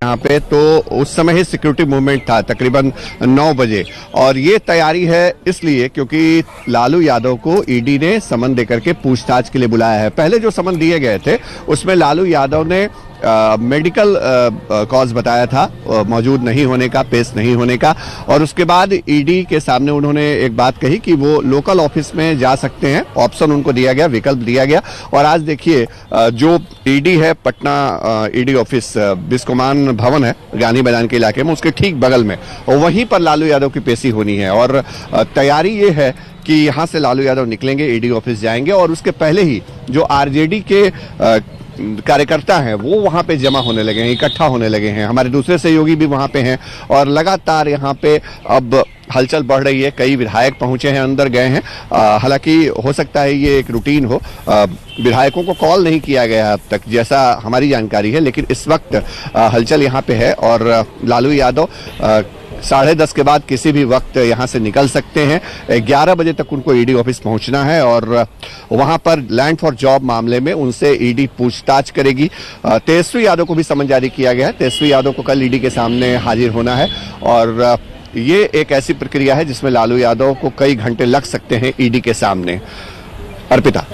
यहाँ पे, तो उस समय ही सिक्योरिटी मूवमेंट था तकरीबन 9 बजे। और ये तैयारी है इसलिए क्योंकि लालू यादव को ईडी ने समन देकर के पूछताछ के लिए बुलाया है। पहले जो समन दिए गए थे उसमें लालू यादव ने मेडिकल कॉज बताया था, मौजूद नहीं होने का, पेश नहीं होने का। और उसके बाद ईडी के सामने उन्होंने एक बात कही कि वो लोकल ऑफिस में जा सकते हैं, ऑप्शन उनको दिया गया, विकल्प दिया गया। और आज देखिए जो ईडी है, पटना ईडी ऑफिस बिस्कोमान भवन है गांधी मैदान के इलाके में, उसके ठीक बगल में, और वहीं पर लालू यादव की पेशी होनी है। और तैयारी ये है कि यहां से लालू यादव निकलेंगे, ईडी ऑफिस जाएंगे, और उसके पहले ही जो आरजेडी के कार्यकर्ता हैं वो वहां पे जमा होने लगे हैं, इकट्ठा होने लगे हैं। हमारे दूसरे सहयोगी भी वहां पे हैं और लगातार यहां पे अब हलचल बढ़ रही है। कई विधायक पहुंचे हैं, अंदर गए हैं। हालांकि हो सकता है ये एक रूटीन हो, विधायकों को कॉल नहीं किया गया अब तक, जैसा हमारी जानकारी है। लेकिन इस वक्त हलचल यहां पे है और लालू यादव 10:30 के बाद किसी भी वक्त यहां से निकल सकते हैं। 11 बजे तक उनको ईडी ऑफिस पहुंचना है और वहां पर लैंड फॉर जॉब मामले में उनसे ईडी पूछताछ करेगी। तेजस्वी यादव को भी समन जारी किया गया है। तेजस्वी यादव को कल ईडी के सामने हाजिर होना है और ये एक ऐसी प्रक्रिया है जिसमें लालू यादव को कई घंटे लग सकते हैं ईडी के सामने। अर्पिता,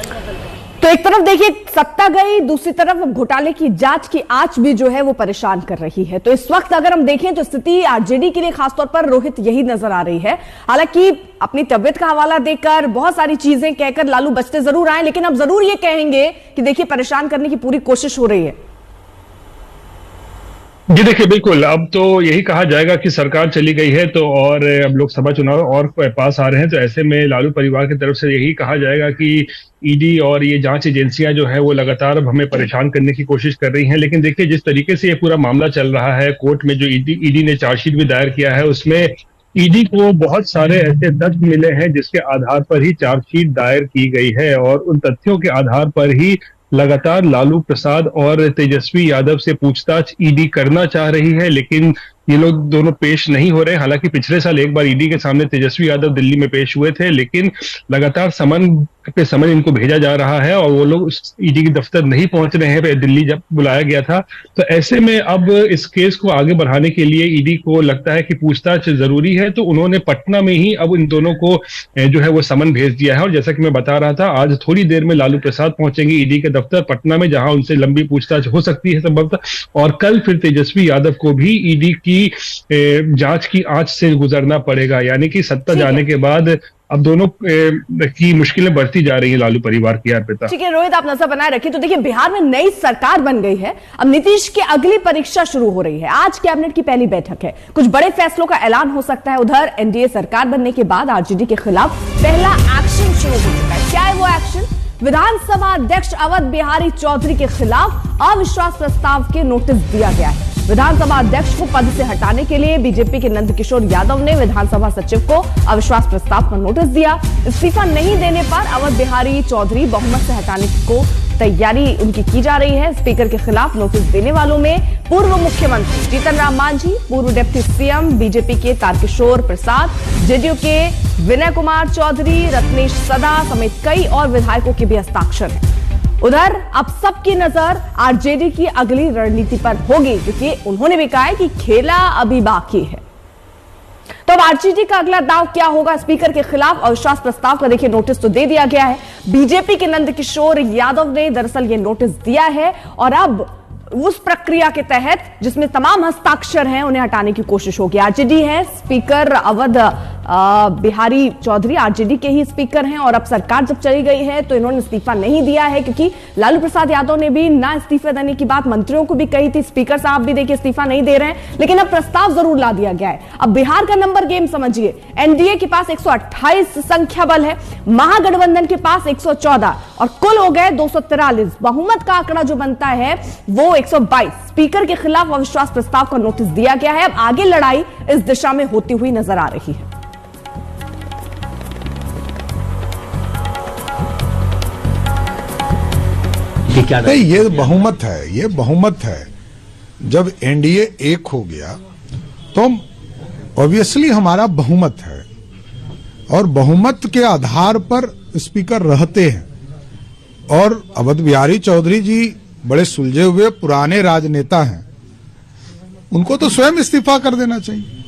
तो एक तरफ देखिए सत्ता गई, दूसरी तरफ घोटाले की जांच की आंच भी जो है वो परेशान कर रही है। तो इस वक्त अगर हम देखें तो स्थिति आरजेडी के लिए खासतौर पर रोहित यही नजर आ रही है। हालांकि अपनी तबियत का हवाला देकर, बहुत सारी चीजें कहकर लालू बचते जरूर आए, लेकिन अब जरूर ये कहेंगे कि देखिए परेशान करने की पूरी कोशिश हो रही है। जी देखिए, बिल्कुल अब तो यही कहा जाएगा कि सरकार चली गई है तो, और अब लोकसभा चुनाव और पास आ रहे हैं, तो ऐसे में लालू परिवार की तरफ से यही कहा जाएगा कि ईडी और ये जांच एजेंसियां जो है वो लगातार अब हमें परेशान करने की कोशिश कर रही हैं। लेकिन देखिए जिस तरीके से ये पूरा मामला चल रहा है, कोर्ट में जो ईडी ने चार्जशीट भी दायर किया है, उसमें ईडी को बहुत सारे ऐसे तथ्य मिले हैं जिसके आधार पर ही चार्जशीट दायर की गई है और उन तथ्यों के आधार पर ही लगातार लालू प्रसाद और तेजस्वी यादव से पूछताछ ईडी करना चाह रही है। लेकिन ये लोग दोनों पेश नहीं हो रहे। हालांकि पिछले साल एक बार ईडी के सामने तेजस्वी यादव दिल्ली में पेश हुए थे, लेकिन लगातार समन पे समन इनको भेजा जा रहा है और वो लोग ईडी के दफ्तर नहीं पहुंच रहे हैं। दिल्ली जब बुलाया गया था, तो ऐसे में अब इस केस को आगे बढ़ाने के लिए ईडी को लगता है कि पूछताछ जरूरी है, तो उन्होंने पटना में ही अब इन दोनों को जो है वो समन भेज दिया है। और जैसा कि मैं बता रहा था, आज थोड़ी देर में लालू प्रसाद पहुंचेंगे ईडी के दफ्तर पटना में, जहां उनसे लंबी पूछताछ हो सकती है संभवतः। और कल फिर तेजस्वी यादव को भी ईडी की जांच की आंच से गुजरना पड़ेगा। यानी कि सत्ता जाने के बाद अब दोनों की मुश्किलें बढ़ती जा रही है लालू परिवार की। अर्पिता, ठीक है रोहित, आप नजर बनाए रखिए। तो देखिए बिहार में नई सरकार बन गई है, अब नीतीश की अगली परीक्षा शुरू हो रही है। आज कैबिनेट की पहली बैठक है, कुछ बड़े फैसलों का ऐलान हो सकता है। उधर एनडीए सरकार बनने के बाद आरजेडी के खिलाफ पहला एक्शन शुरू हो चुका है। क्या है वो एक्शन? विधानसभा अध्यक्ष अवध बिहारी चौधरी के खिलाफ अविश्वास प्रस्ताव के नोटिस दिया गया है। विधानसभा अध्यक्ष को पद से हटाने के लिए बीजेपी के नंदकिशोर यादव ने विधानसभा सचिव को अविश्वास प्रस्ताव पर नोटिस दिया। इस्तीफा नहीं देने पर अवध बिहारी चौधरी बहुमत से हटाने को तैयारी उनकी की जा रही है। स्पीकर के खिलाफ नोटिस देने वालों में पूर्व मुख्यमंत्री जीतन राम मांझी, पूर्व डिप्टी सीएम बीजेपी के तारकिशोर प्रसाद, जेडीयू के विनय कुमार चौधरी, रत्नेश सदा समेत कई और विधायकों के भी हस्ताक्षर हैं। उधर अब सबकी नजर आरजेडी की अगली रणनीति पर होगी, क्योंकि उन्होंने भी कहा है कि खेला अभी बाकी है। तो अब आरजेडी का अगला दांव क्या होगा? स्पीकर के खिलाफ अविश्वास प्रस्ताव का देखिए नोटिस तो दे दिया गया है। बीजेपी के नंदकिशोर यादव ने दरअसल ये नोटिस दिया है और अब उस प्रक्रिया के तहत जिसमें तमाम हस्ताक्षर हैं उन्हें हटाने की कोशिश होगी। आरजेडी है, स्पीकर अवध बिहारी चौधरी आरजेडी के ही स्पीकर हैं और अब सरकार जब चली गई है तो इन्होंने इस्तीफा नहीं दिया है, क्योंकि लालू प्रसाद यादव ने भी ना इस्तीफा देने की बात मंत्रियों को भी कही थी। स्पीकर साहब भी देखिए इस्तीफा नहीं दे रहे हैं, लेकिन अब प्रस्ताव जरूर ला दिया गया है। अब बिहार का नंबर गेम समझिए, एनडीए के पास 128 संख्या बल है, महागठबंधन के पास 114 और कुल हो गए 243। बहुमत का आंकड़ा जो बनता है वो 122। स्पीकर के खिलाफ अविश्वास प्रस्ताव का नोटिस दिया गया है। अब आगे लड़ाई इस दिशा में होती हुई नजर आ रही है। नहीं, ये बहुमत है, ये बहुमत है। जब एनडीए एक हो गया तो ऑब्वियसली हमारा बहुमत है और बहुमत के आधार पर स्पीकर रहते हैं। और अवध बिहारी चौधरी जी बड़े सुलझे हुए पुराने राजनेता हैं, उनको तो स्वयं इस्तीफा कर देना चाहिए।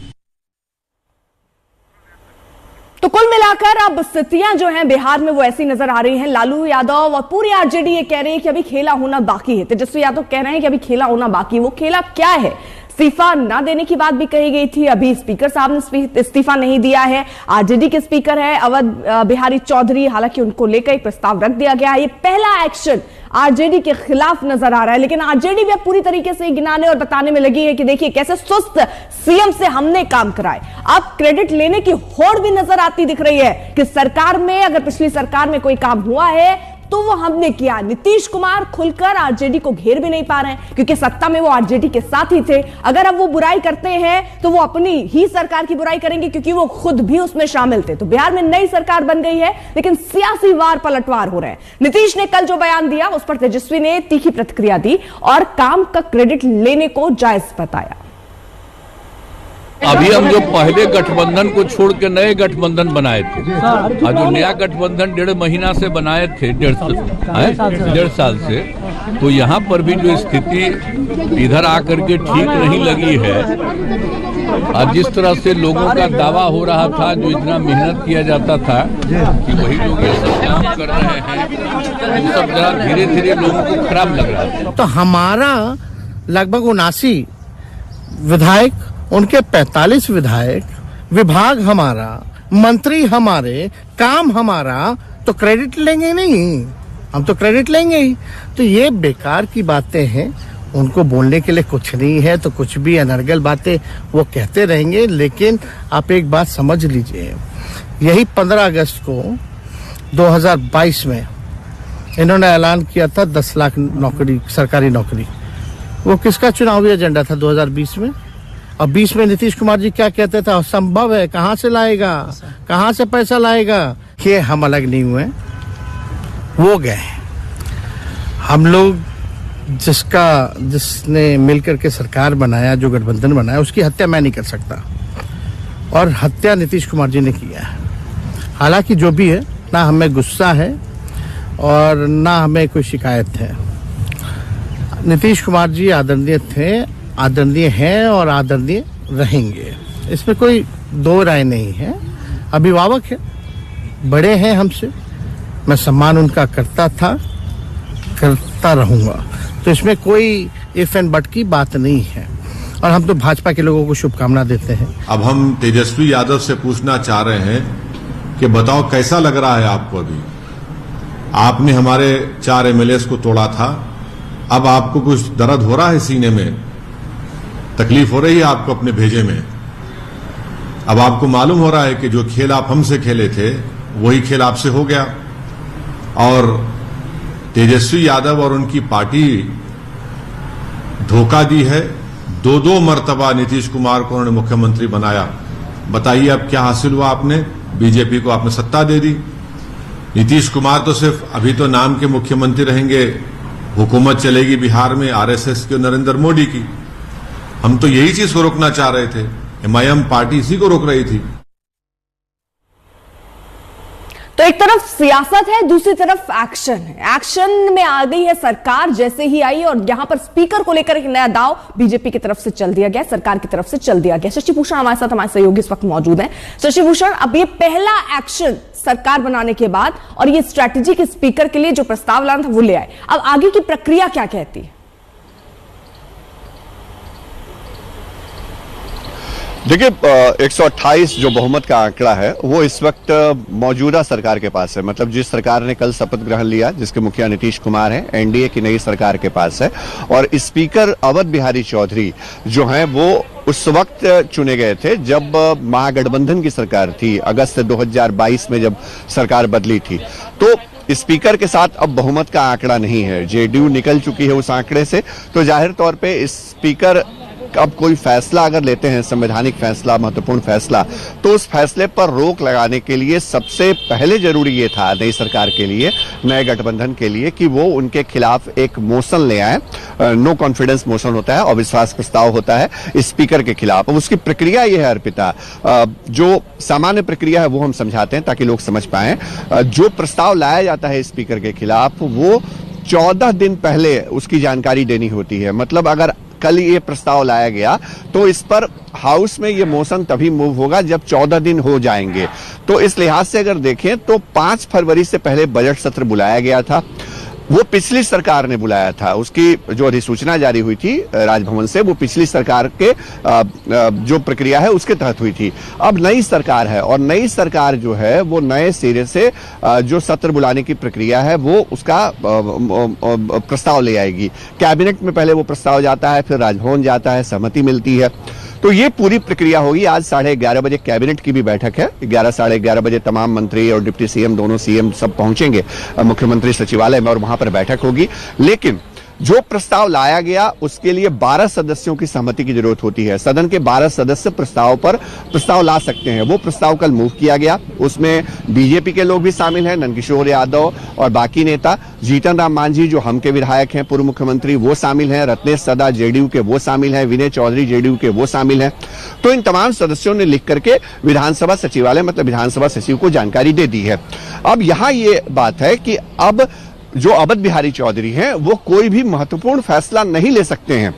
तो कुल मिलाकर अब स्थितियां जो हैं बिहार में वो ऐसी नजर आ रही हैं। लालू यादव और पूरी आरजेडी ये कह रही है कि अभी खेला होना बाकी है। तेजस्वी यादव कह रहे हैं कि अभी खेला होना बाकी है। वो खेला क्या है? इस्तीफा ना देने की बात भी कही गई थी, अभी स्पीकर साहब ने इस्तीफा नहीं दिया है। आरजेडी के स्पीकर है अवध बिहारी चौधरी, हालांकि उनको लेकर एक प्रस्ताव रख दिया गया है। ये पहला एक्शन आरजेडी के खिलाफ नजर आ रहा है, लेकिन आरजेडी भी अब पूरी तरीके से गिनाने और बताने में लगी है कि देखिए कैसे सुस्त सीएम से हमने काम कराए। अब क्रेडिट लेने की होड़ भी नजर आती दिख रही है कि सरकार में अगर पिछली सरकार में कोई काम हुआ है तो वो हमने किया। नीतीश कुमार खुलकर आरजेडी को घेर भी नहीं पा रहे हैं, क्योंकि सत्ता में वो आरजेडी के साथ ही थे। अगर अब वो बुराई करते हैं तो वो अपनी ही सरकार की बुराई करेंगे, क्योंकि वो खुद भी उसमें शामिल थे। तो बिहार में नई सरकार बन गई है, लेकिन सियासी वार पलटवार हो रहे हैं। नीतीश ने कल जो बयान दिया उस पर तेजस्वी ने तीखी प्रतिक्रिया दी और काम का क्रेडिट लेने को जायज बताया। अभी हम जो पहले गठबंधन को छोड़ के नए गठबंधन बनाए थे, और जो नया गठबंधन 1.5 महीना से बनाए थे, 1.5 साल से, तो यहाँ पर भी जो स्थिति इधर आकर के ठीक नहीं लगी है। और जिस तरह से लोगों का दावा हो रहा था, जो इतना मेहनत किया जाता था कि वही लोग ये सब काम कर रहे हैं, वो सब जरा धीरे धीरे लोगों को खराब लग रहा था। तो हमारा लगभग 79 विधायक, उनके 45 विधायक, विभाग हमारा, मंत्री हमारे, काम हमारा, तो क्रेडिट लेंगे नहीं, हम तो क्रेडिट लेंगे ही। तो ये बेकार की बातें हैं, उनको बोलने के लिए कुछ नहीं है, तो कुछ भी अनर्गल बातें वो कहते रहेंगे। लेकिन आप एक बात समझ लीजिए, यही 15 अगस्त को 2022 में इन्होंने ऐलान किया था 10 लाख नौकरी, सरकारी नौकरी। वो किसका चुनावी एजेंडा था 2020 में? और 20 में नीतीश कुमार जी क्या कहते थे? असंभव है, कहां से लाएगा, कहां से पैसा लाएगा? ये हम अलग नहीं हुए, वो गए। हम लोग जिसने मिलकर के सरकार बनाया, जो गठबंधन बनाया, उसकी हत्या मैं नहीं कर सकता, और हत्या नीतीश कुमार जी ने किया है। हालांकि जो भी है, ना हमें गुस्सा है और ना हमें कोई शिकायत है। नीतीश कुमार जी आदरणीय थे, आदरणीय हैं और आदरणीय रहेंगे, इसमें कोई दो राय नहीं है। अभिभावक है, बड़े हैं हमसे, मैं सम्मान उनका करता था, करता रहूंगा, तो इसमें कोई इफ एंड बट की बात नहीं है। और हम तो भाजपा के लोगों को शुभकामना देते हैं। अब हम तेजस्वी यादव से पूछना चाह रहे हैं कि बताओ कैसा लग रहा है आपको? अभी आपने हमारे 4 एमएलएस को तोड़ा था, अब आपको कुछ दर्द हो रहा है सीने में? तकलीफ हो रही है आपको अपने भेजे में? अब आपको मालूम हो रहा है कि जो खेल आप हमसे खेले थे वही खेल आपसे हो गया। और तेजस्वी यादव और उनकी पार्टी धोखा दी है। 2 मर्तबा नीतीश कुमार को उन्होंने मुख्यमंत्री बनाया। बताइए अब क्या हासिल हुआ? आपने बीजेपी को आपने सत्ता दे दी। नीतीश कुमार तो सिर्फ अभी तो नाम के मुख्यमंत्री रहेंगे, हुकूमत चलेगी बिहार में आरएसएस के नरेंद्र मोदी की। हम तो यही चीज को रोकना चाह रहे थे, एमआईएम पार्टी इसी को रोक रही थी। तो एक तरफ सियासत है, दूसरी तरफ एक्शन है। एक्शन में आ गई है सरकार जैसे ही आई, और यहां पर स्पीकर को लेकर एक नया दाव बीजेपी की तरफ से चल दिया गया, सरकार की तरफ से चल दिया गया। शशि भूषण हमारे साथ, हमारे सहयोगी इस वक्त मौजूद हैं। शशि भूषण, अब ये पहला एक्शन सरकार बनाने के बाद, और ये स्ट्रैटेजी के स्पीकर के लिए जो प्रस्ताव लाना था वो ले आए, अब आगे की प्रक्रिया क्या कहती है? देखिए, 128 जो बहुमत का आंकड़ा है वो इस वक्त मौजूदा सरकार के पास है। मतलब जिस सरकार ने कल शपथ ग्रहण लिया, जिसके मुखिया नीतीश कुमार हैं, एनडीए की नई सरकार के पास है। और स्पीकर अवध बिहारी चौधरी जो हैं वो उस वक्त चुने गए थे जब महागठबंधन की सरकार थी, अगस्त 2022 में जब सरकार बदली थी। तो स्पीकर के साथ अब बहुमत का आंकड़ा नहीं है, जेडीयू निकल चुकी है उस आंकड़े से। तो जाहिर तौर पे स्पीकर अब कोई फैसला अगर लेते हैं, संवैधानिक फैसला, महत्वपूर्ण फैसला, तो उस फैसले पर रोक लगाने के लिए सबसे पहले जरूरी ये था नई सरकार के लिए, नए गठबंधन के लिए, कि वो उनके खिलाफ एक मोशन ले आए। नो कॉन्फिडेंस मोशन होता है, अविश्वास प्रस्ताव होता है स्पीकर के खिलाफ। अब उसकी प्रक्रिया ये है अर्पिता, जो सामान्य प्रक्रिया है वो हम समझाते हैं ताकि लोग समझ पाए। जो प्रस्ताव लाया जाता है स्पीकर के खिलाफ, वो 14 दिन पहले उसकी जानकारी देनी होती है। मतलब अगर कल ये प्रस्ताव लाया गया, तो इस पर हाउस में ये मोशन तभी मूव होगा जब 14 दिन हो जाएंगे। तो इस लिहाज से अगर देखें तो 5 फरवरी से पहले बजट सत्र बुलाया गया था, वो पिछली सरकार ने बुलाया था। उसकी जो अधिसूचना जारी हुई थी राजभवन से, वो पिछली सरकार के जो प्रक्रिया है उसके तहत हुई थी। अब नई सरकार है और नई सरकार जो है वो नए सिरे से जो सत्र बुलाने की प्रक्रिया है वो उसका प्रस्ताव ले आएगी। कैबिनेट में पहले वो प्रस्ताव जाता है, फिर राजभवन जाता है, सहमति मिलती है, तो ये पूरी प्रक्रिया होगी। आज 11:30 बजे कैबिनेट की भी बैठक है। 11 साढ़े 11 बजे तमाम मंत्री और डिप्टी सीएम, दोनों सीएम सब पहुंचेंगे मुख्यमंत्री सचिवालय में और वहां पर बैठक होगी। लेकिन जो प्रस्ताव लाया गया उसके लिए 12 सदस्यों की सहमति की जरूरत होती है। सदन के 12 सदस्य प्रस्ताव ला सकते हैं। वो प्रस्ताव कल मूव किया गया, उसमें बीजेपी के लोग भी शामिल हैं, नंदकिशोर यादव और बाकी नेता, जीतन राम मांझी जो हम के विधायक हैं, पूर्व मुख्यमंत्री, वो शामिल हैं, रत्नेश सदा जेडीयू के वो शामिल हैं, विनय चौधरी जेडीयू के वो शामिल हैं। तो इन तमाम सदस्यों ने लिख करके विधानसभा सचिवालय मतलब विधानसभा सचिव को जानकारी दे दी है। अब यहां ये बात है कि अब जो अवध बिहारी चौधरी हैं वो कोई भी महत्वपूर्ण फैसला नहीं ले सकते हैं।